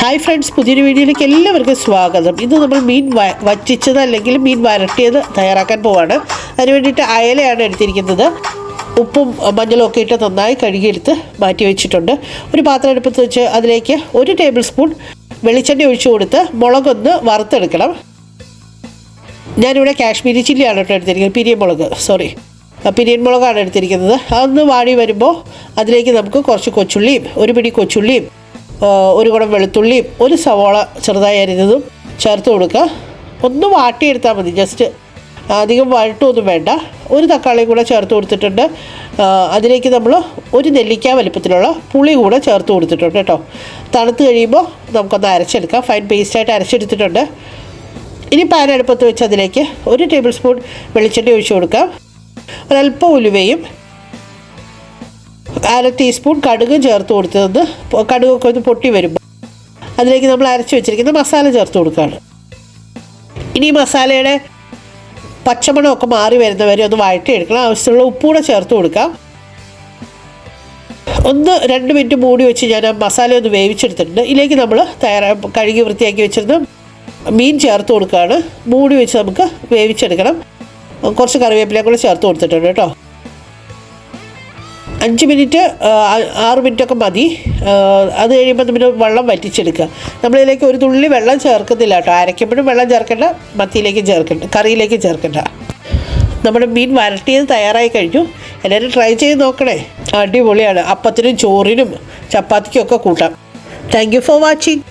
Hi friends, പുതിയൊരു വീഡിയോയിലേക്ക് എല്ലാവർക്കും സ്വാഗതം. ഇന്ന് നമ്മൾ മീൻ വറ്റിച്ചത് അല്ലെങ്കിൽ മീൻ വരട്ടിയത് തയ്യാറാക്കാൻ പോവാണ്. അതിന് വേണ്ടിയിട്ട് അയലയാണ് എടുത്തിരിക്കുന്നത്. ഉപ്പും മഞ്ഞളും ഒക്കെ ഇട്ട് നന്നായി കഴുകിയെടുത്ത് മാറ്റി വെച്ചിട്ടുണ്ട്. ഒരു പാത്രം അടുപ്പത്ത് വെച്ച് അതിലേക്ക് 1 ടേബിൾ സ്പൂൺ വെളിച്ചെണ്ണ ഒഴിച്ചു കൊടുത്ത് മുളകൊന്ന് വറുത്തെടുക്കണം. ഞാനിവിടെ കാശ്മീരി ചില്ലിയാണ് കേട്ടോ എടുത്തിരിക്കുന്നത്, പിരിയൻ മുളകാണ് എടുത്തിരിക്കുന്നത്. അതൊന്ന് വാടി വരുമ്പോൾ അതിലേക്ക് നമുക്ക് കുറച്ച് കൊച്ചുള്ളിയും, ഒരു പിടി കൊച്ചുള്ളിയും, ഒരു കുടം വെളുത്തുള്ളിയും, ഒരു സവോള ചെറുതായി അരിഞ്ഞതും ചേർത്ത് കൊടുക്കുക. ഒന്ന് വാട്ടിയെടുത്താൽ മതി, ജസ്റ്റ് അധികം വഴട്ടൊന്നും വേണ്ട. ഒരു തക്കാളിയും കൂടെ ചേർത്ത് കൊടുത്തിട്ടുണ്ട്. അതിലേക്ക് നമ്മൾ ഒരു നെല്ലിക്ക വലിപ്പത്തിലുള്ള പുളി കൂടെ ചേർത്ത് കൊടുത്തിട്ടുണ്ട് കേട്ടോ. തണുത്ത് കഴിയുമ്പോൾ നമുക്കൊന്ന് അരച്ചെടുക്കാം. ഫൈൻ പേസ്റ്റായിട്ട് അരച്ചെടുത്തിട്ടുണ്ട്. ഇനി പാൻ അടുപ്പത്ത് വെച്ച് അതിലേക്ക് 1 ടേബിൾ സ്പൂൺ വെളിച്ചെണ്ണ ഒഴിച്ചു കൊടുക്കാം. ഒരല്പം ഉലുവയും 1/2 ടീസ്പൂൺ കടുകും ചേർത്ത് കൊടുത്തത്. കടുകൊക്കെ ഒന്ന് പൊട്ടി വരുമ്പോൾ അതിലേക്ക് നമ്മൾ അരച്ച് വെച്ചിരിക്കുന്ന മസാല ചേർത്ത് കൊടുക്കുകയാണ്. ഇനി മസാലയുടെ പച്ചമണമൊക്കെ മാറി വരുന്നവരെ ഒന്ന് വഴറ്റിയെടുക്കണം. ആവശ്യമുള്ള ഉപ്പൂടെ ചേർത്ത് കൊടുക്കാം. 1-2 മിനിറ്റ് മൂടി വെച്ച് ഞാൻ ആ മസാല ഒന്ന് വേവിച്ചെടുത്തിട്ടുണ്ട്. ഇതിലേക്ക് നമ്മൾ കഴുകി വൃത്തിയാക്കി വെച്ചിരുന്ന മീൻ ചേർത്ത് കൊടുക്കുകയാണ്. മൂടി വെച്ച് നമുക്ക് വേവിച്ചെടുക്കണം. കുറച്ച് കറിവേപ്പിലയും കൂടെ ചേർത്ത് കൊടുത്തിട്ടുണ്ട് കേട്ടോ. 5 മിനിറ്റ് 6 മിനിറ്റൊക്കെ മതി. അത് കഴിയുമ്പോൾ നമ്മൾ വെള്ളം വറ്റിച്ചെടുക്കുക. നമ്മളിതിലേക്ക് ഒരു തുള്ളി വെള്ളം ചേർക്കുന്നില്ല കേട്ടോ. അരയ്ക്കുമ്പോഴും വെള്ളം ചേർക്കേണ്ട, മത്തിയിലേക്കും ചേർക്കേണ്ട, കറിയിലേക്കും ചേർക്കേണ്ട. നമ്മുടെ മീൻ വരട്ടിയത് തയ്യാറായി കഴിഞ്ഞു. എല്ലാവരും ട്രൈ ചെയ്ത് നോക്കണേ, അടിപൊളിയാണ്. അപ്പത്തിനും ചോറിനും ചപ്പാത്തിക്കും ഒക്കെ കൂട്ടാം. Thank you for watching.